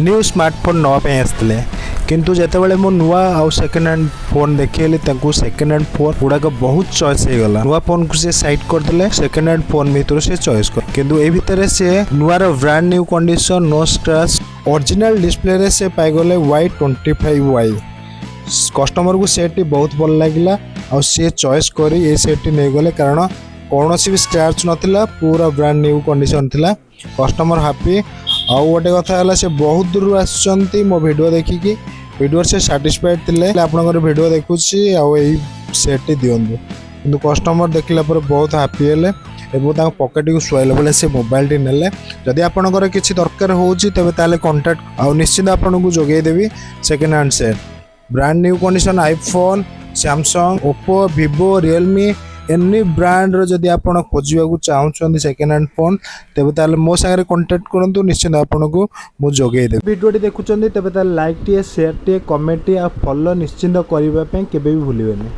New smartphone नापी आसते किंतु जितेबाला मो नुआ आउ सेकेंड हैंड फोन देखिए सेकेंड हैंड फोन गुड़ाक बहुत चॉइस हो गला। नुआ फोन को सी साइड करदे सेकेंड हैंड फोन भितर से चॉइस कर किंतु ए भितर से नुआर brand new condition no scratch original display रे से पाइगले Y25Y। कस्टमर को सेट बहुत भल लगे आ सी चॉइस कर ये सेट नहीं गले कारण कौन भी स्क्रैच नाला पूरा ब्रांड न्यू कंडीशन थिला। Customer happy. आउ गोटे कथा है से बहुत दूर आसुँच मो भिडियो देखिकी वीडियो से साटिस्फाइड थे आपंकर भिडियो देखुची आई सेट दिंतु कि कस्टमर देखला बहुत हैप्पी है पकेट को शुआइला बेले से मोबाइल टी नेले। जदि आपंकर किसी दरकार होची तेबे ताले कांटेक्ट आउ निश्चित आपन को जोगेदेवी second hand set brand new condition iPhone Samsung Oppo Vivo Realme any brand रो जदि आपन खोजिबा को चाहउछन सेकेंड हैंड फोन तेबे ताले मो संगे कांटेक्ट करंतु निश्चित आपन को मु जोगेई दे। वीडियो टी देखुचंदी तेबे ताले लाइक टी शेयर टी कमेंट टी आ फॉलो निश्चित करबा पे केबे भी भूलिबेनी।